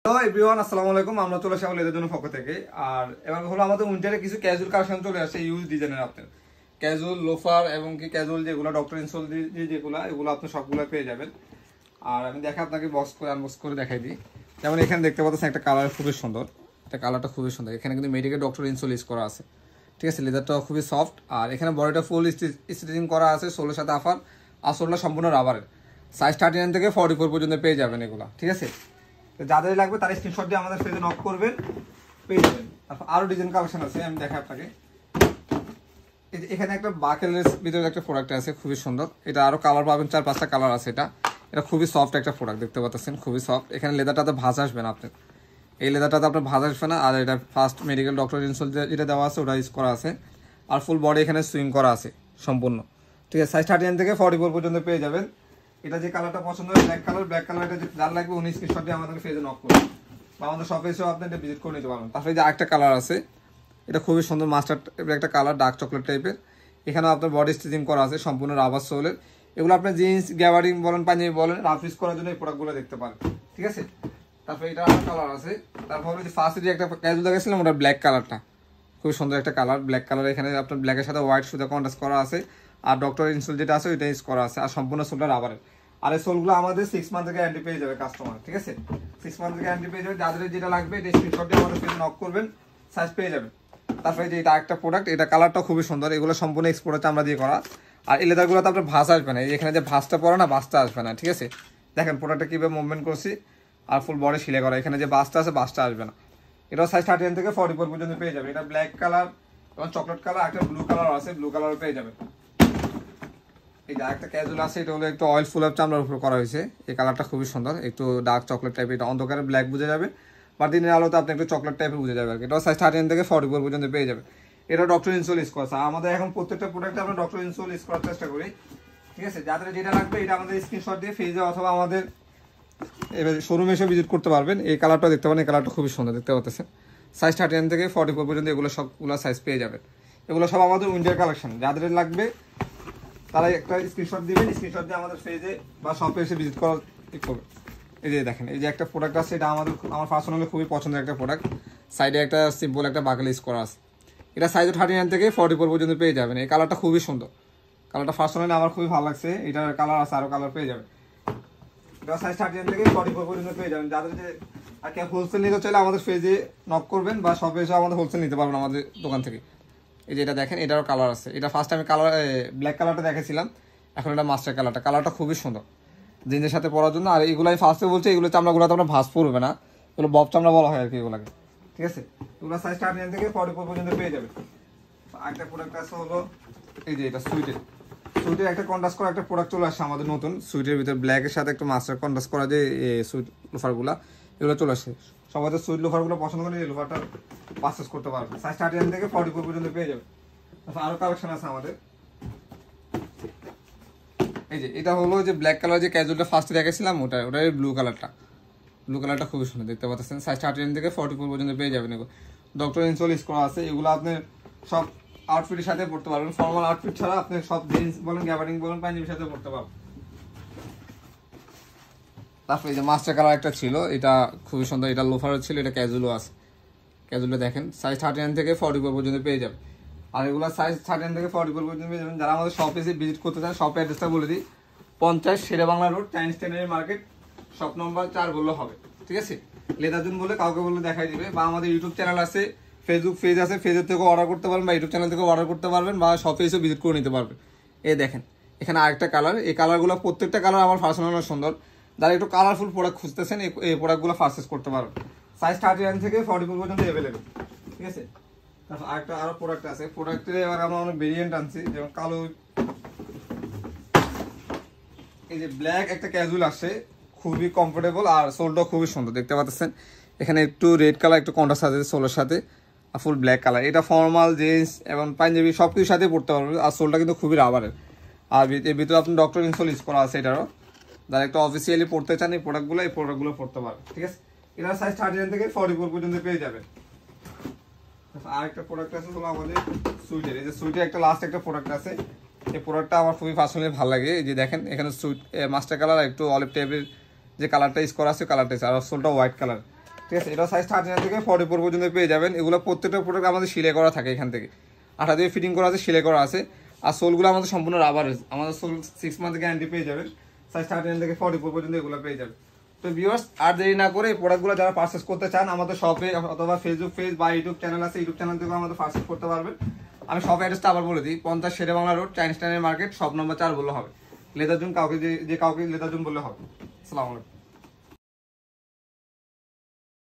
তো এভরিওয়ান আসসালামু আলাইকুম। আমরা চলে আসলাম লেদের জন্য পক্ষ থেকে। আর এবার হলো আমাদের উইন্টারে কিছু ক্যাজুয়াল কালেকশন চলে আসছে ইউজ ডিজাইনের। আপনার ক্যাজুয়াল লোফার এবং কি ক্যাজুয়াল যেগুলো ডক্টর ইনসোল যেগুলো এগুলো আপনি সবগুলো পেয়ে যাবেন। আর আমি দেখে আপনাকে আনবক্স করে দেখাই দিই। যেমন এখানে দেখতে পাচ্ছেন একটা কালার খুবই সুন্দর, এটা কালারটা খুবই সুন্দর। এখানে কিন্তু মেডিকেল ডক্টর ইনসোল ইউজ করা আছে, ঠিক আছে। লেদারটা খুবই সফট। আর এখানে বডিটা ফুল স্টিচিং করা আছে, সোলের সাথে আফার, আসলটা সম্পূর্ণ রাবারের। সাইজ 39 থেকে 44 পর্যন্ত পেয়ে যাবেন এগুলো, ঠিক আছে। যাদের লাগবে তারা স্ক্রিনশট দিয়ে আমাদের পেজে নক করবেন, পেয়ে যাবেন। তারপর আরো ডিজাইন কালেকশন আছে, আমি দেখাই আপনাকে। এখানে একটা বাকেলের ভিতরে একটা প্রোডাক্ট আছে, খুবই সুন্দর। এটা আরো কালার পাবেন, 4-5টা কালার আছে। এটা খুবই সফট একটা প্রোডাক্ট, দেখতে পাচ্ছেন খুবই সফট। এখানে লেদারটাতে ভাঁজ আসবে না আপনার, এই লেদারটাতে আপনার ভাঁজ আসবে না। আর এটা ফার্স্ট মেডিকেল ডক্টর ইনসোল যেটা দেওয়া আছে ওটা ইউজ করা আছে। আর ফুল বডি এখানে সুইং করা আছে সম্পূর্ণ, ঠিক আছে। সাইজ 39 থেকে 44 পর্যন্ত পেয়ে যাবেন। এটা যে কালারটা পছন্দ হয় ব্ল্যাক কালারটা যার লাগবে উনি স্ক্রিনশট দিয়ে আমাদের পেজে নক করবেন বা আমাদের শপে এসেও আপনি এটা ভিজিট করে নিতে পারবেন। তারপরে যে আরেকটা কালার আছে, এটা খুবই সুন্দর মাস্টার টাইপের একটা কালার, ডার্ক চকলেট টাইপের। এখানেও আপনার বডি স্টিচিং করা আছে সম্পূর্ণ রাবার সোলের। এগুলো আপনার জিন্স গ্যাবারিং বলেন, পাঞ্জাবি বলেন, রাফ ইউজ করার জন্য এই প্রোডাক্টগুলো দেখতে পারেন, ঠিক আছে। তারপরে এটা কালার আছে। তারপরে যে ফার্স্টে যে একটা ক্যাজুয়াল দেখেছিলাম ওটা ব্ল্যাক কালারটা, খুবই সুন্দর একটা কালার, ব্ল্যাক কালার। এখানে আপনার ব্ল্যাকের সাথে হোয়াইট সুতা কন্ট্রাস্ট করা আছে। আর ডক্টর ইনসোল যেটা আছে ওইটা ইউজ করা আছে। আর সম্পূর্ণ সোলটা রাবারের। আর এই সোলগুলো আমাদের 6 মান্থ থেকে গ্যারান্টি পেয়ে যাবে কাস্টমার, ঠিক আছে। 6 মান্থ থেকে গ্যারান্টি পেয়ে যাবে। যাদের যেটা লাগবে এটা স্ক্রিনশট দিয়ে আমাদের পেজে নক করবেন, সাইজ পেয়ে যাবেন। তারপরে যে এটা একটা প্রোডাক্ট, এটা কালারটা খুবই সুন্দর। এগুলো সম্পূর্ণ এক্সপোর্ট চামড়া দিয়ে করা। আর এই লেদারগুলোতে আপনার ভাঁজ আসবে না, এখানে যে ভাঁজটা পড়ে না, ভাঁজটা আসবে না, ঠিক আছে। দেখেন প্রোডাক্টটা কীভাবে মুভমেন্ট করছি। আর ফুল বডি সিলে করা, এখানে যে বাসটা আছে বাসটা আসবে না। এটাও সাইজ 39 থেকে 44 পর্যন্ত পেয়ে যাবে। এটা ব্ল্যাক কালার এবং চকলেট কালার, একটা ব্লু কালার আছে, ব্লু কালার পেয়ে যাবেন। এই যে একটা ক্যাজুয়াল আছে, এটা হলো একটু অয়েল ফুল অফ চামড়ার উপর করা হয়েছে। এই কালারটা খুবই সুন্দর, একটু ডার্ক চকলেট টাইপের। এটা অন্ধকারে ব্ল্যাক বুঝে যাবে, বা দিনের আলোতে আপনি একটু চকলেট টাইপের বুঝে যাবে আর কি। এটা সাইজ 39 থেকে 44 পর্যন্ত পেয়ে যাবে। এটা ডক্টর ইনসোল ইউজ করা আছে। আমাদের এখন প্রত্যেকটা প্রোডাক্টে আমরা ডক্টর ইনসোল ইউজ করার চেষ্টা করি, ঠিক আছে। যাদের যেটা লাগবে এটা আমাদের স্ক্রিনশট দিয়ে ফেজে অথবা আমাদের এবার শোরুমে এসে ভিজিট করতে পারবেন। এই কালারটা দেখতে পারেন, এই কালারটা খুবই সুন্দর, দেখতে পাচ্ছেন। সাইজ 39 থেকে 44 পর্যন্ত এগুলো সবগুলো সাইজ পেয়ে যাবেন। এগুলো সব আমাদের উইন্টার কালেকশন। যাদের লাগবে তারা একটা স্ক্রিনশট দিবেন, স্ক্রিনশট দিয়ে আমাদের পেজে বা শপে এসে ভিজিট করার করবে। এই যে দেখেন, এই যে একটা প্রোডাক্ট আছে, এটা আমার পার্সোনালি খুবই পছন্দের একটা প্রোডাক্ট। সাইডে একটা সিম্পল একটা বাকেল ইউজ করা আছে। এটা সাইজ 39 থেকে 44 পর্যন্ত পেয়ে যাবেন। এই কালারটা খুবই সুন্দর, কালারটা পার্সোনালি আমার খুবই ভালো লাগছে। এটার কালার আছে, আরও কালার পেয়ে যাবেন। এটা সাইজ 39 থেকে 44 পর্যন্ত পেয়ে যাবেন। যাদের যে আর কেউ হোলসেল নিতে চাইলে আমাদের পেজে নক করবেন বা শপে এসে আমাদের হোলসেল নিতে পারবেন আমাদের দোকান থেকে। এই যে এটা দেখেন, এটারও কালার আছে। এটা ফার্স্ট আমি কালার ব্ল্যাক কালারটা দেখেছিলাম, এখন এটা মাস্টার কালারটা খুবই সুন্দর জিন্সের সাথে পরার জন্য। আর এগুলো আমি ফার্স্টে বলছি, এগুলো চামড়াগুলোতে আমরা ভাঁজ পড়বে না, এগুলো বব চামড়া বলা হয় আর কি এগুলোকে, ঠিক আছে। এগুলো সাইজ 39 থেকে 44 পর্যন্ত পেয়ে যাবে। আরেকটা প্রোডাক্ট আছে হলো এই যে এটা সুইটের একটা কন্ট্রাস্ট করা একটা প্রোডাক্ট চলে আসছে আমাদের নতুন। সুইটের ভিতরে ব্ল্যাকের সাথে একটু মাস্টার কন্ট্রাস্ট করা যে সুইট লোফারগুলো এগুলো চলে আসছে। সবাই তো সুইট লোফারগুলো পছন্দ করে, এই লোফারটা পারচেজ করতে পারবে। সাইজ 39 থেকে 44 পর্যন্ত পেয়ে যাবে। আরো কালেকশন আছে আমাদের। এই যে এটা হলো যে ব্ল্যাক কালার যে ক্যাজুয়ালটা ফার্স্টে দেখেছিলাম, ওটার ব্লু কালারটা খুবই সুন্দর, দেখতে পাচ্ছেন। সাইজ 39 থেকে 44 পর্যন্ত পেয়ে যাবেন। এগুলো ডক্টর ইনসোল ইউজ করা আছে। এগুলো আপনি সব আউটফিটের সাথে পড়তে পারবেন, ফর্মাল আউটফিট ছাড়া আপনি সব জিন্স বলেন, গ্যাবারিং বলেন, পাঞ্জাবির সাথে পড়তে পারবেন। তারপরে এই যে মাস্টার কালার একটা ছিল, এটা খুবই সুন্দর, এটা লোফারও ছিল, এটা ক্যাজুয়ালও আছে। ক্যাজুয়ালটা দেখেন সাইজ 39 থেকে 44 পর্যন্ত পেয়ে যাবে। আর এগুলো সাইজ 39 থেকে 44 পর্যন্ত পেয়ে যাবেন। যারা আমাদের শপে এসে ভিজিট করতে চান, শপের অ্যাড্রেসটা বলে দিই, 50 Shere Bangla road, Chinese standard market, shop number 4 বললে হবে, ঠিক আছে। লেদারজন বলে কাউকে বলে দেখাই দিবে। বা আমাদের ইউটিউব চ্যানেল আছে, ফেসবুক পেজ আছে, ফেজের থেকেও অর্ডার করতে পারবেন বা ইউটিউব চ্যানেল থেকেও অর্ডার করতে পারবেন বা শপে এসে ভিজিট করে নিতে পারবেন। এই দেখেন এখানে আরেকটা কালার, এই কালারগুলো প্রত্যেকটা কালার আমার পার্সোনাল সুন্দর। যারা একটু কালারফুল প্রোডাক্ট খুঁজতেছেন এই প্রোডাক্টগুলো পারচেজ করতে পারবেন। সাইজ 39 থেকে 44 পর্যন্ত অ্যাভেলেবেল, ঠিক আছে। তারপর আরো প্রোডাক্ট আছে। প্রোডাক্টের এবার আমরা অনেক ভেরিয়েন্ট আনছি, যেমন কালো, এই যে ব্ল্যাক একটা ক্যাজুয়াল আসছে, খুবই কমফোর্টেবল আর সোলটাও খুবই সুন্দর, দেখতে পাচ্ছেন। এখানে একটু রেড কালার একটু কন্ট্রাস্ট আছে সোলের সাথে, আর ফুল ব্ল্যাক কালার। এটা ফর্মাল জিন্স এবং পাঞ্জাবি সব কিছুর সাথে পড়তে পারবেন। আর সোলটা কিন্তু খুবই রাবারের। আর এর ভিতরে আপনি ডক্টর ইনসোল ইউজ করা আছে এটারও। যারা একটু অফিসিয়ালি পড়তে চান এই প্রোডাক্টগুলো পড়তে পারবেন, ঠিক আছে। এটার সাইজ 39 থেকে 44 পর্যন্ত পেয়ে যাবেন। আরেকটা প্রোডাক্ট আছে হলো আমাদের সুইটের। এই যে সুইটের একটা লাস্ট একটা প্রোডাক্ট আছে, এই প্রোডাক্টটা আমার খুবই পার্সোনালি ভালো লাগে। এই যে দেখেন এখানে সুইট মাস্টার কালার একটু অলিভ টাইপের যে কালারটা ইউজ করা আছে কালারটা আছে, আর সোলটা হোয়াইট কালার। ঠিক আছে। এটা সাইজ 39 থেকে 44 পর্যন্ত পেয়ে যাবেন। এগুলো প্রত্যেকটা প্রোডাক্ট আমাদের সেলাই করা থাকে, এখান থেকে আঠা দিয়ে ফিটিং করা আছে, সেলাই করা আছে। আর সোলগুলো আমাদের সম্পূর্ণ রাবারের, আমাদের সোল 6 মান্থ গ্যারান্টি পেয়ে যাবেন। সাইজ 39 থেকে 44 পর্যন্ত এগুলো পেয়ে যাবেন। তো ভিউয়ার্স, আর দেরি না করে এই প্রোডাক্টগুলো যারা পারচেস করতে চান আমাদের শপে অথবা ফেসবুক পেজ বা ইউটিউব চ্যানেল আছে, ইউটিউব চ্যানেল থেকে আমাদের পারচেস করতে পারবেন। আমি শপ অ্যাড্রেসটা আবার বলে দিই, 50 শেরে বাংলা রোড, চাইনিজ টাউনের মার্কেট, শপ নম্বর 4 বললে হবে। লেদার জোন কাউকে যে কাউকে লেদার জোন বললে হবে। আসসালামু আলাইকুম।